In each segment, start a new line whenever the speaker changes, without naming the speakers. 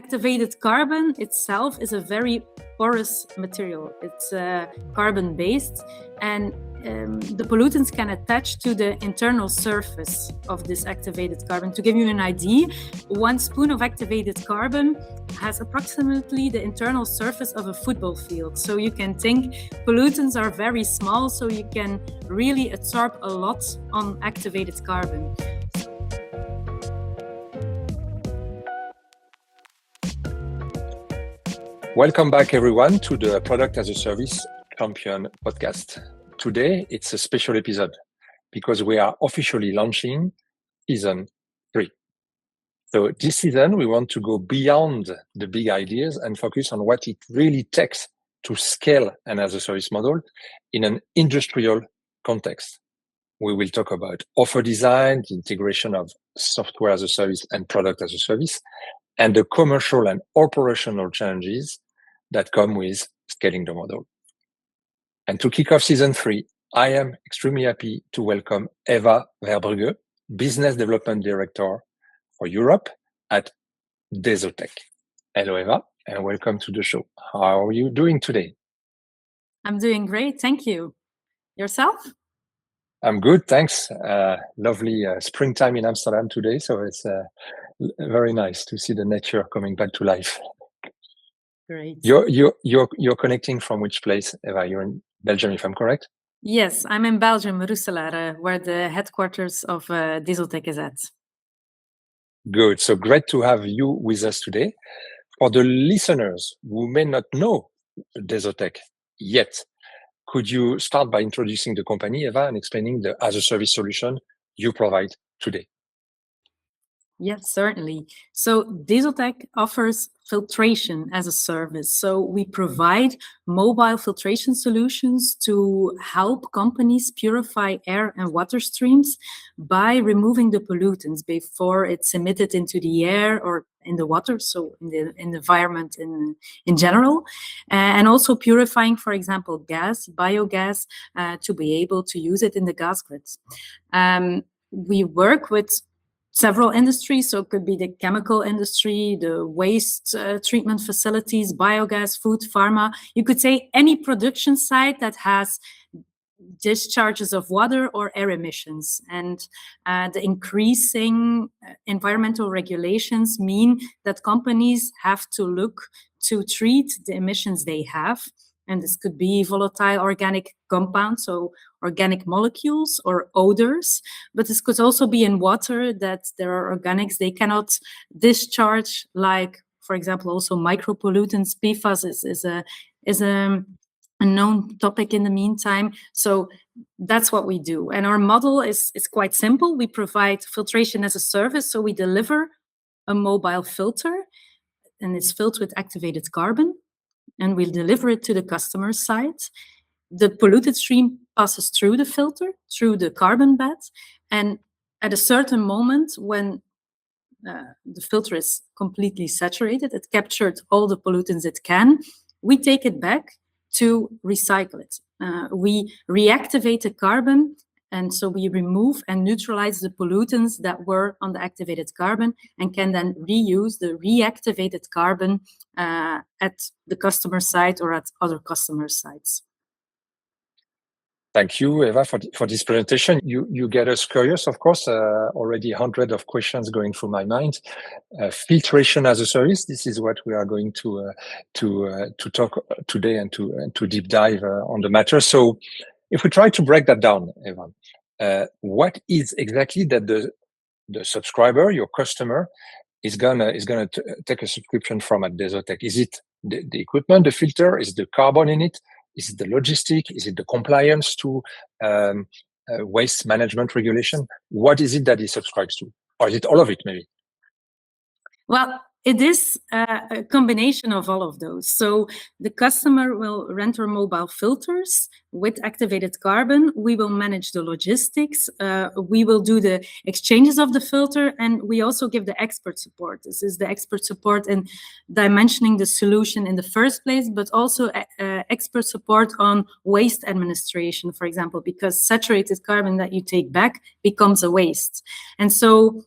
Activated carbon itself is a very porous material. It's carbon-based, and the pollutants can attach to the internal surface of this activated carbon. To give you an idea, 1 spoon of activated carbon has approximately the internal surface of a football field. So you can think pollutants are very small, so you can really absorb a lot on activated carbon.
Welcome back, everyone, to the Product as a Service Champion podcast. Today, it's a special episode because we are officially launching season 3. So this season, we want to go beyond the big ideas and focus on what it really takes to scale an as a service model in an industrial context. We will talk about offer design, the integration of software as a service and product as a service, and the commercial and operational challenges that come with scaling the model. And to kick off season 3, I am extremely happy to welcome Eva Verbrugghe, Business Development Director for Europe at DESOTEC. Hello, Eva, and welcome to the show. How are you doing today?
I'm doing great, thank you. Yourself?
I'm good, thanks. Lovely springtime in Amsterdam today, so it's very nice to see the nature coming back to life.
Great.
You're connecting from which place, Eva? You're in Belgium, if I'm correct?
Yes, I'm in Belgium, Roeselare, where the headquarters of DESOTEC is at.
Good. So great to have you with us today. For the listeners who may not know DESOTEC yet, could you start by introducing the company, Eva, and explaining the as-a-service solution you provide today?
Yes, certainly. So DESOTEC offers filtration as a service. So we provide mobile filtration solutions to help companies purify air and water streams by removing the pollutants before it's emitted into the air or in the water, so in the environment in general, and also purifying, for example, gas, biogas, to be able to use it in the gas grids. We work with several industries, so it could be the chemical industry, the waste treatment facilities, biogas, food, pharma. You could say any production site that has discharges of water or air emissions. And the increasing environmental regulations mean that companies have to look to treat the emissions they have. And this could be volatile organic compounds, so organic molecules or odors, but this could also be in water that there are organics they cannot discharge, like, for example, also micropollutants. PFAS is a known topic in the meantime. So that's what we do. And our model is quite simple. We provide filtration as a service. So we deliver a mobile filter, and it's filled with activated carbon, and we'll deliver it to the customer site. The polluted stream passes through the filter, through the carbon bed, and at a certain moment when the filter is completely saturated, it captured all the pollutants it can, we take it back to recycle it. We reactivate the carbon, and so we remove and neutralize the pollutants that were on the activated carbon and can then reuse the reactivated carbon at the customer site or at other customer sites.
Thank you, Eva, for this presentation. You get us curious, of course. Already hundreds of questions going through my mind. Filtration as a service. This is what we are going to talk today and to deep dive on the matter. So, if we try to break that down, Eva, what is exactly that the subscriber, your customer, is gonna take a subscription from at DESOTEC? Is it the equipment, the filter? Is it the carbon in it? Is it the logistic? Is it the compliance to waste management regulation? What is it that he subscribes to? Or is it all of it, maybe?
Well, it is a combination of all of those. So the customer will rent our mobile filters with activated carbon. We will manage the logistics. We will do the exchanges of the filter, and we also give the expert support. This is the expert support in dimensioning the solution in the first place, but also expert support on waste administration, for example, because saturated carbon that you take back becomes a waste. And so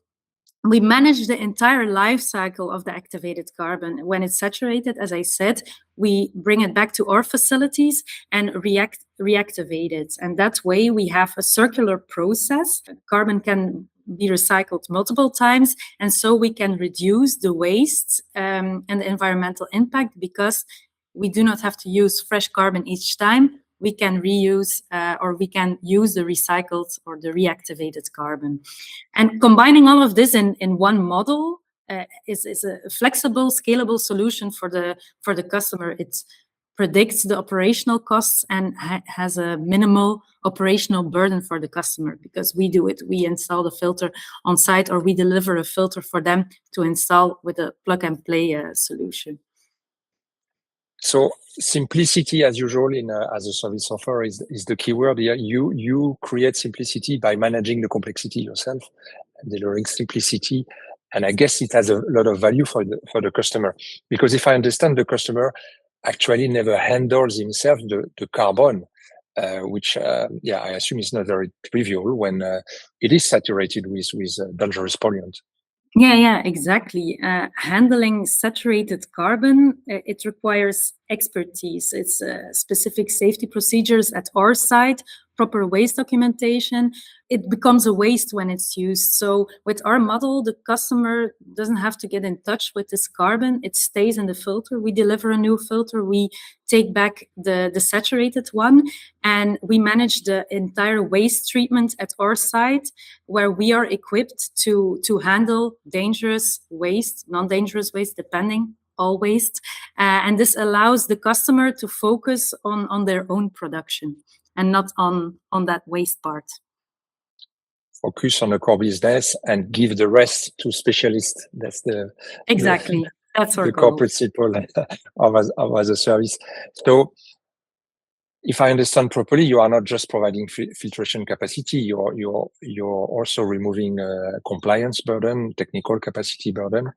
we manage the entire life cycle of the activated carbon. When it's saturated, as I said, we bring it back to our facilities and reactivate it. And that way we have a circular process. Carbon can be recycled multiple times, and so we can reduce the waste and the environmental impact, because we do not have to use fresh carbon each time. We can reuse or we can use the recycled or the reactivated carbon. And combining all of this in one model is a flexible, scalable solution for the customer. It predicts the operational costs and has a minimal operational burden for the customer, because we do it. We install the filter on site, or we deliver a filter for them to install with a plug-and-play solution.
So simplicity, as usual, in as a service offer is the key word here. You create simplicity by managing the complexity yourself, delivering simplicity, and I guess it has a lot of value for the customer, because if I understand, the customer actually never handles himself the carbon, which I assume is not very trivial when it is saturated with dangerous pollutant.
Yeah, exactly. Handling saturated carbon, it requires expertise. It's specific safety procedures at our site, proper waste documentation. It becomes a waste when it's used. So with our model, the customer doesn't have to get in touch with this carbon. It stays in the filter. We deliver a new filter. We take back the saturated one, and we manage the entire waste treatment at our site, where we are equipped to handle dangerous waste, non-dangerous waste, depending, all waste. And this allows the customer to focus on their own production and not on that waste part.
Focus on the core business and give the rest to specialists. That's
exactly. That's our
the
goal.
core principle of as a service. So, if I understand properly, you are not just providing filtration capacity. You're also removing compliance burden, technical capacity burden.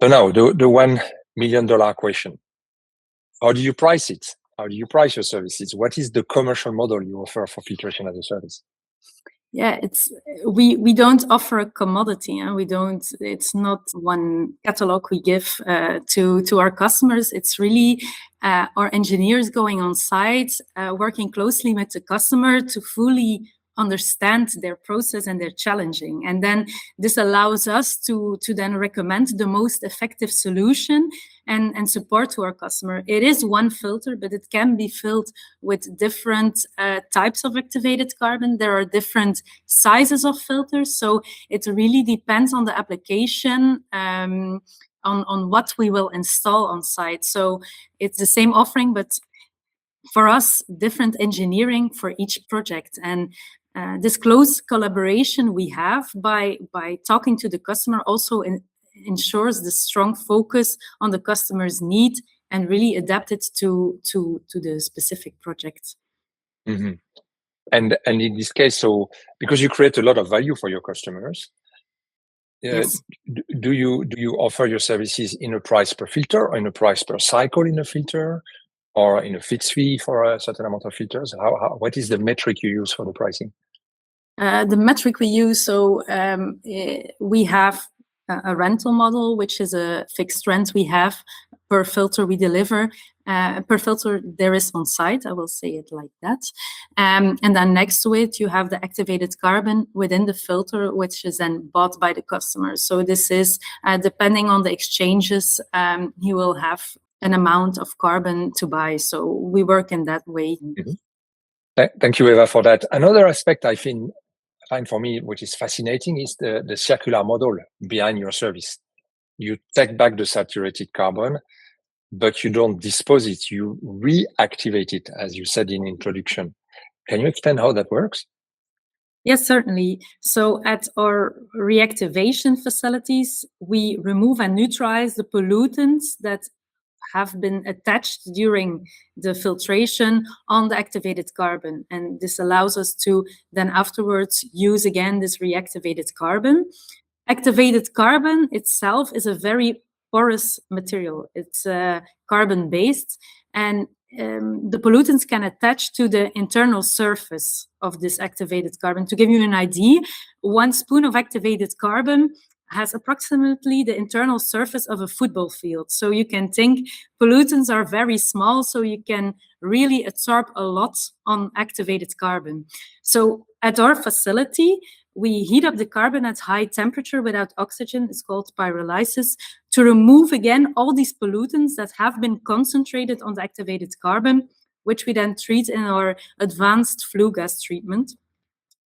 So now the $1 million question: how do you price it? How do you price your services? What is the commercial model you offer for filtration as a service?
Yeah, we don't offer a commodity. We don't. It's not one catalog we give to our customers. It's really our engineers going on site, working closely with the customer to fully understand their process and their challenging. And then this allows us to then recommend the most effective solution and support to our customer. It is one filter, but it can be filled with different types of activated carbon. There are different sizes of filters, so it really depends on the application, on what we will install on site. So it's the same offering, but for us, different engineering for each project. And this close collaboration we have by talking to the customer also ensures the strong focus on the customer's need and really adapt it to the specific project.
Mm-hmm. And in this case, so because you create a lot of value for your customers,
yes.
do you offer your services in a price per filter, or in a price per cycle in a filter, or in a fixed fee for a certain amount of filters? What is the metric you use for the pricing?
The metric we use, so we have a rental model, which is a fixed rent we have per filter we deliver, per filter there is on site, I will say it like that. And then next to it, you have the activated carbon within the filter, which is then bought by the customer. So this is, depending on the exchanges, he will have an amount of carbon to buy. So we work in that way.
Mm-hmm. Thank you, Eva, for that. Another aspect I find for me, which is fascinating, is the circular model behind your service. You take back the saturated carbon, but you don't dispose it. You reactivate it, as you said in introduction. Can you explain how that works?
Yes, certainly. So at our reactivation facilities, we remove and neutralize the pollutants that have been attached during the filtration on the activated carbon. And this allows us to then afterwards use again this reactivated carbon. Activated carbon itself is a very porous material. It's carbon-based, and the pollutants can attach to the internal surface of this activated carbon. To give you an idea, 1 spoon of activated carbon has approximately the internal surface of a football field. So you can think pollutants are very small, so you can really absorb a lot on activated carbon. So at our facility, we heat up the carbon at high temperature without oxygen. It's called pyrolysis, to remove again all these pollutants that have been concentrated on the activated carbon, which we then treat in our advanced flue gas treatment.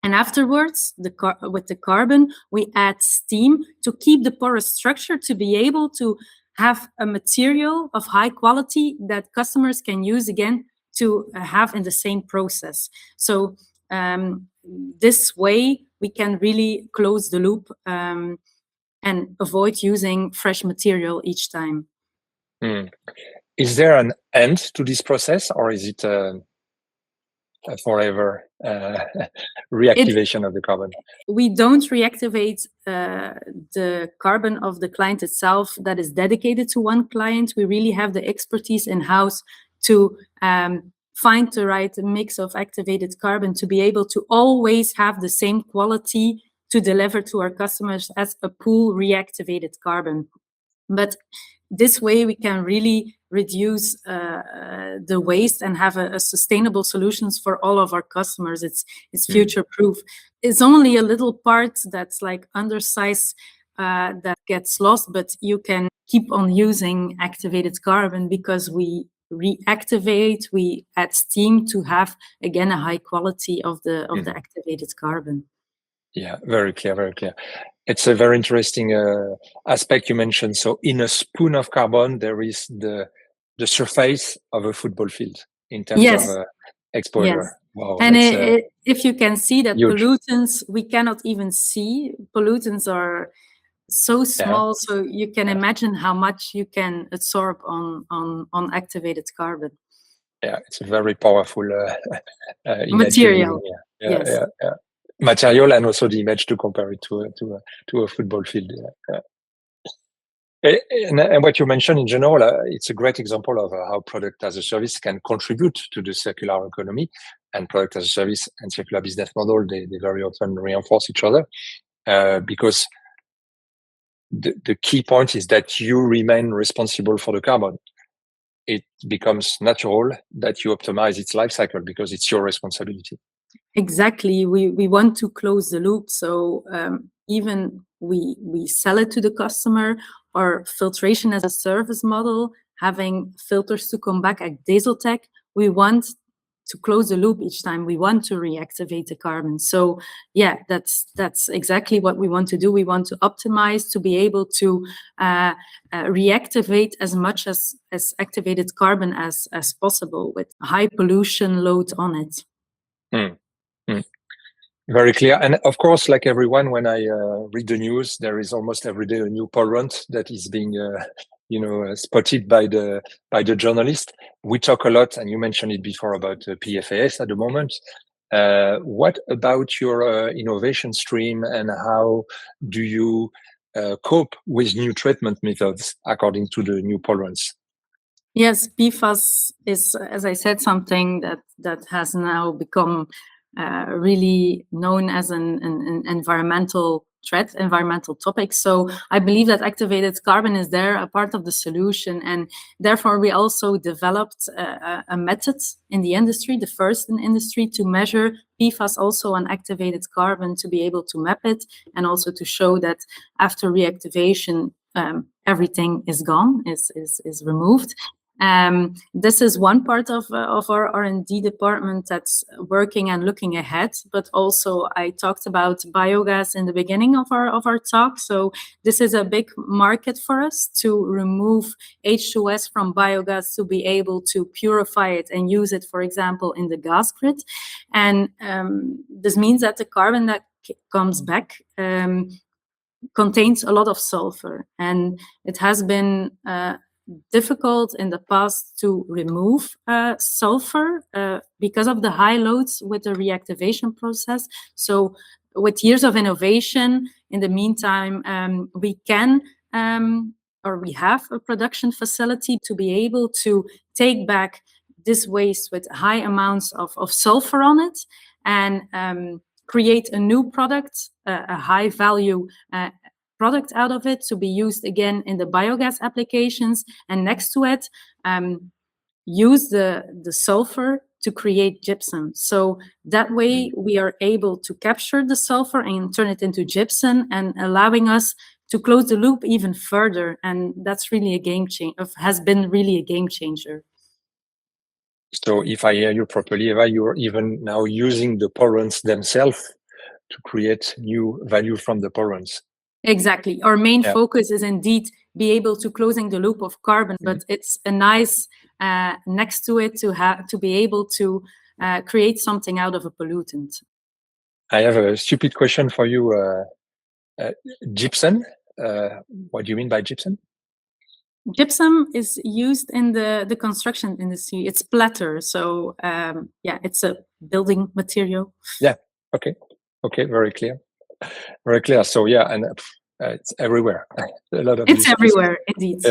And afterwards, with the carbon, we add steam to keep the porous structure, to be able to have a material of high quality that customers can use again to have in the same process. So this way, we can really close the loop and avoid using fresh material each time.
Is there an end to this process, or is it a forever reactivation of the carbon?
We don't reactivate the carbon of the client itself that is dedicated to one client. We really have the expertise in-house to find the right mix of activated carbon to be able to always have the same quality to deliver to our customers as a pool reactivated carbon. But this way we can really reduce the waste and have a sustainable solutions for all of our customers. It's future proof. It's only a little part that's like undersized that gets lost, but you can keep on using activated carbon because we reactivate, we add steam to have again a high quality of the activated carbon.
Yeah, very clear, very clear. It's a very interesting aspect you mentioned. So in a spoon of carbon, there is the surface of a football field in terms of exposure.
Yes.
Wow,
and if you can see that
huge.
Pollutants, we cannot even see. Pollutants are so small, so you can imagine how much you can absorb on activated carbon.
Yeah, it's a very powerful
material.
Yeah. Material, and also the image to compare it to a football field. And what you mentioned in general, it's a great example of how product as a service can contribute to the circular economy. And product as a service and circular business model, they very often reinforce each other because the key point is that you remain responsible for the carbon. It becomes natural that you optimize its life cycle because it's your responsibility.
Exactly. We want to close the loop. So even we sell it to the customer, or filtration-as-a-service model, having filters to come back at DESOTEC, we want to close the loop each time. We want to reactivate the carbon. So yeah, that's exactly what we want to do. We want to optimize to be able to reactivate as much as activated carbon as possible with high pollution load on it.
Very clear. And of course, like everyone, when I read the news, there is almost every day a new pollutant that is being spotted by the journalist. We talk a lot, and you mentioned it before, about PFAS at the moment. What about your innovation stream, and how do you cope with new treatment methods according to the new pollutants?
Yes, PFAS is, as I said, something that has now become really known as an environmental threat, environmental topic. So I believe that activated carbon is there, a part of the solution, and therefore we also developed a method in the industry, the first in industry, to measure PFAS also on activated carbon, to be able to map it and also to show that after reactivation everything is gone, is removed. This is one part of our R&D department that's working and looking ahead, but also I talked about biogas in the beginning of our talk. So this is a big market for us, to remove H2S from biogas, to be able to purify it and use it, for example, in the gas grid. And this means that the carbon that comes back contains a lot of sulfur, and it has been difficult in the past to remove sulfur because of the high loads with the reactivation process. So with years of innovation, in the meantime, we can or we have a production facility to be able to take back this waste with high amounts of sulfur on it and create a new product, a high value product out of it to be used again in the biogas applications, and next to it use the sulfur to create gypsum. So that way we are able to capture the sulfur and turn it into gypsum, and allowing us to close the loop even further. And that's really a game changer, has been really a game changer.
So if I hear you properly, Eva, you're even now using the pollutants themselves to create new value from the pollutants.
Exactly. Our main focus is indeed be able to closing the loop of carbon, but it's a nice next to it to be able to create something out of a pollutant.
I have a stupid question for you. Gypsum. What do you mean by gypsum?
Gypsum is used in the construction industry. It's splatter, so it's a building material.
Yeah. Okay. Very clear. Very clear. So and it's everywhere. A lot of
it's everywhere, indeed.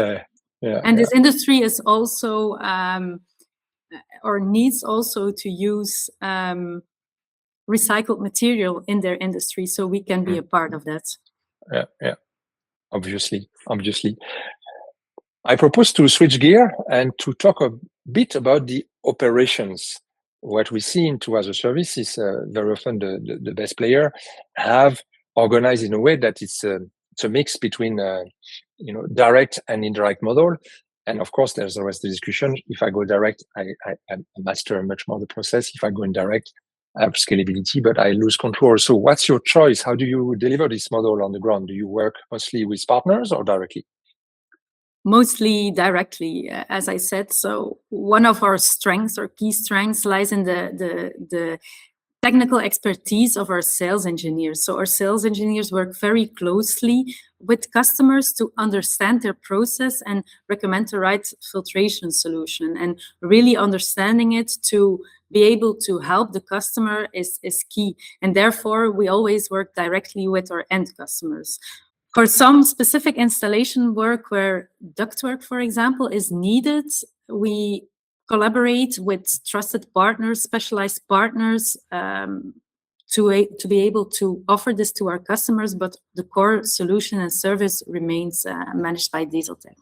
And
this industry is also or needs also to use recycled material in their industry, so we can be a part of that.
Yeah. Obviously. I propose to switch gear and to talk a bit about the operations. What we see into as a service is very often the best player have organized in a way that it's a mix between direct and indirect model. And of course, there's always the discussion. If I go direct, I master much more the process. If I go indirect, I have scalability, but I lose control. So what's your choice? How do you deliver this model on the ground? Do you work mostly with partners or directly?
Mostly directly, as I said. So one of our strengths, or key strengths, lies in the technical expertise of our sales engineers. So our sales engineers work very closely with customers to understand their process and recommend the right filtration solution. And really understanding it to be able to help the customer is key. And therefore, we always work directly with our end customers. For some specific installation work where ductwork, for example, is needed, we collaborate with trusted partners, specialized partners, to be able to offer this to our customers, but the core solution and service remains managed by DESOTEC.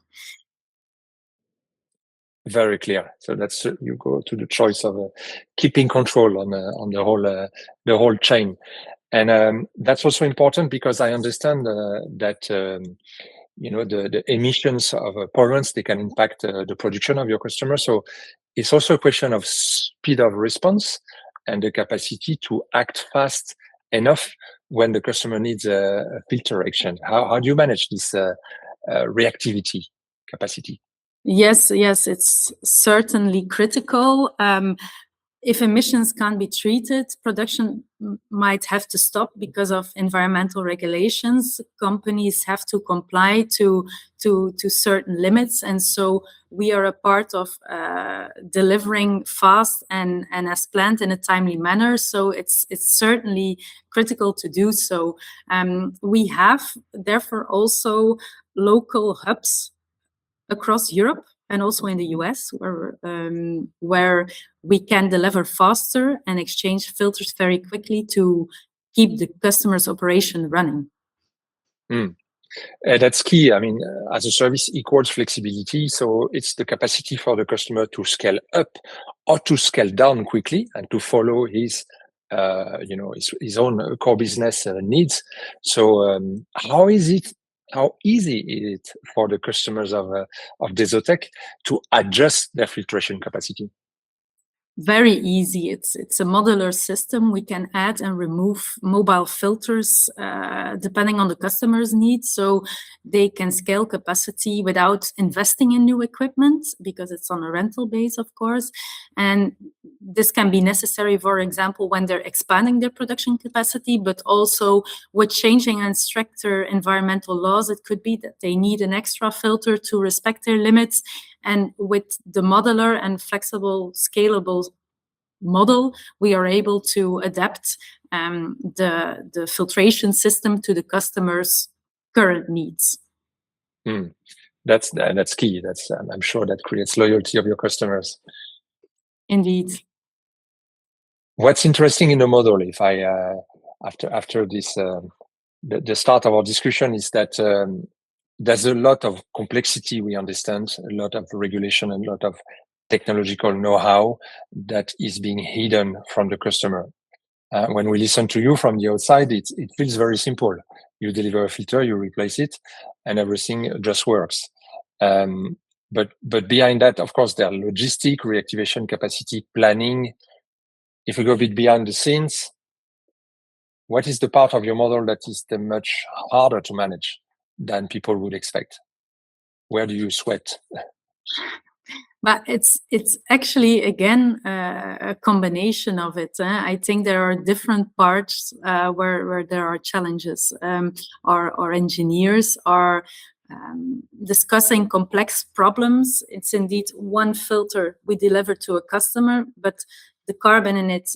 Very clear. So that's you go to the choice of keeping control on the whole chain. And that's also important because I understand that the emissions of pollutants, they can impact the production of your customer. So it's also a question of speed of response and the capacity to act fast enough when the customer needs a filter action. How do you manage this reactivity capacity?
Yes, it's certainly critical. If emissions can't be treated, production might have to stop because of environmental regulations. Companies have to comply to certain limits, and so we are a part of delivering fast and as planned in a timely manner. So it's certainly critical to do so. We have therefore also local hubs across Europe and also in the US, where we can deliver faster and exchange filters very quickly to keep the customer's operation running.
That's key. I mean, as a service equals flexibility. So it's the capacity for the customer to scale up or to scale down quickly and to follow his own core business needs. So how easy is it for the customers of DESOTEC to adjust their filtration capacity?
Very easy. It's a modular system. We can add and remove mobile filters depending on the customer's needs. So they can scale capacity without investing in new equipment because it's on a rental base, of course. And this can be necessary, for example, when they're expanding their production capacity, but also with changing and stricter environmental laws, it could be that they need an extra filter to respect their limits. And with the modular and flexible, scalable model, we are able to adapt the filtration system to the customer's current needs.
That's key. I'm sure that creates loyalty of your customers.
Indeed.
What's interesting in the model, if I after this the start of our discussion, is that there's a lot of complexity. We understand a lot of regulation and a lot of technological know-how that is being hidden from the customer. When we listen to you from the outside, it feels very simple. You deliver a filter, you replace it, and everything just works. But behind that, of course, there are logistic, reactivation capacity, planning. If we go a bit behind the scenes, what is the part of your model that is the much harder to manage than people would expect? Where do you sweat?
But it's actually, again, a combination of it. I think there are different parts where there are challenges. Our engineers are discussing complex problems. It's indeed one filter we deliver to a customer, but the carbon in it,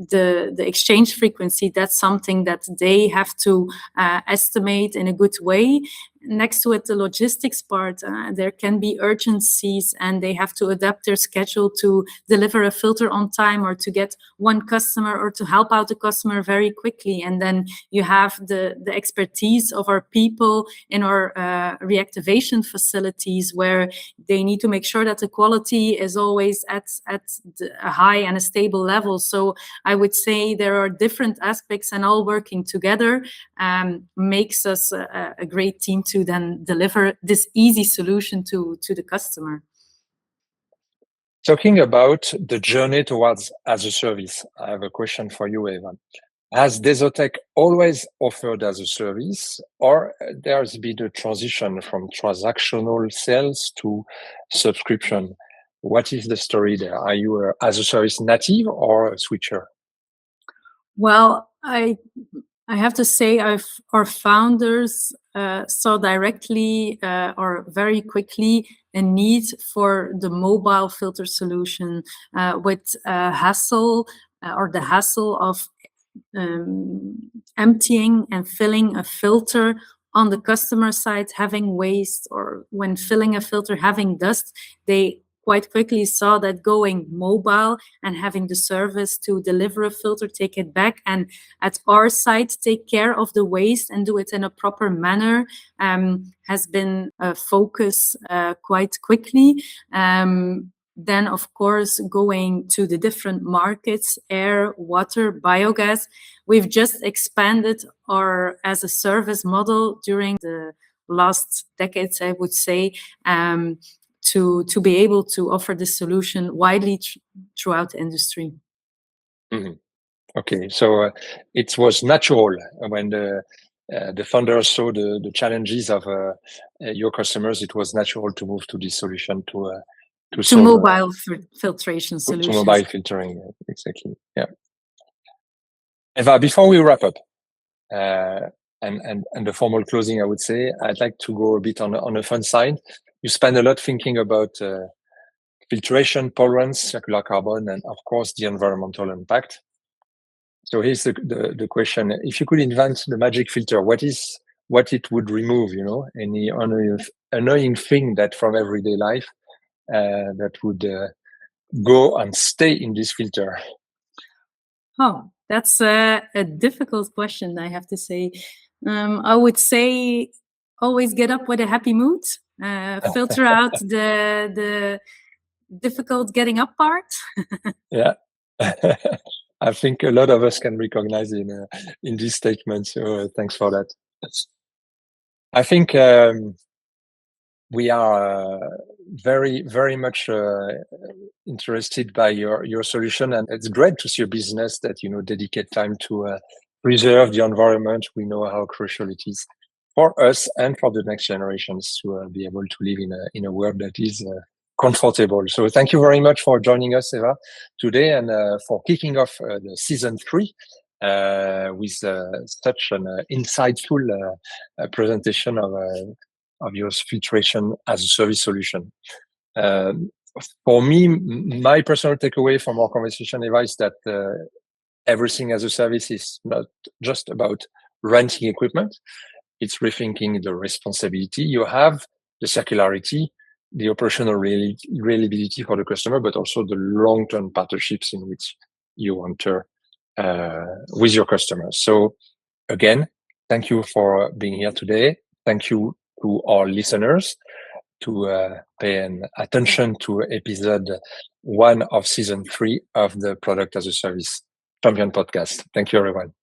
the exchange frequency, that's something that they have to estimate in a good way. Next to it, the logistics part, there can be urgencies and they have to adapt their schedule to deliver a filter on time or to get one customer or to help out the customer very quickly. And then you have the expertise of our people in our reactivation facilities, where they need to make sure that the quality is always at a high and a stable level. So I would say there are different aspects, and all working together makes us a great team to then deliver this easy solution to the customer.
Talking about the journey towards as a service, I have a question for you, Eva. Has DESOTEC always offered as a service, or there's been a transition from transactional sales to subscription? What is the story there? Are you a as a service native or a switcher?
Well, I have to say, our founders saw directly or very quickly a need for the mobile filter solution with hassle or the hassle of emptying and filling a filter on the customer side, having waste, or when filling a filter, having dust. They quite quickly saw that going mobile and having the service to deliver a filter, take it back, and at our site take care of the waste and do it in a proper manner has been a focus quite quickly. Then, of course, going to the different markets, air, water, biogas, we've just expanded our as a service model during the last decades, I would say, to be able to offer this solution widely throughout the industry.
Mm-hmm. Okay, so it was natural when the founders saw the challenges of your customers. It was natural to move to this solution to solve,
mobile filtration solutions.
To mobile filtering, exactly. Yeah. Eva, before we wrap up and the formal closing, I would say I'd like to go a bit on the fun side. You spend a lot thinking about filtration, pollutants, circular carbon, and of course the environmental impact. So here's the question: if you could invent the magic filter, what it would remove? You know, any annoying thing that from everyday life that would go and stay in this filter?
Oh, that's a difficult question, I have to say. I would say always get up with a happy mood. Filter out the difficult getting up part.
Yeah. I think a lot of us can recognize in this statement. So thanks for that. I think we are very, very much interested by your solution, and it's great to see a business that dedicate time to preserve the environment. We know how crucial it is for us and for the next generations to be able to live in a world that is comfortable. So thank you very much for joining us, Eva, today, and for kicking off the season 3 with such an insightful presentation of your Filtration-As-A-Service solution. For me, my personal takeaway from our conversation, Eva, is that everything as a service is not just about renting equipment. It's rethinking the responsibility you have, the circularity, the operational reliability for the customer, but also the long-term partnerships in which you enter with your customers. So again, thank you for being here today. Thank you to our listeners to pay attention to episode 1 of season 3 of the Product as a Service Champion podcast. Thank you, everyone.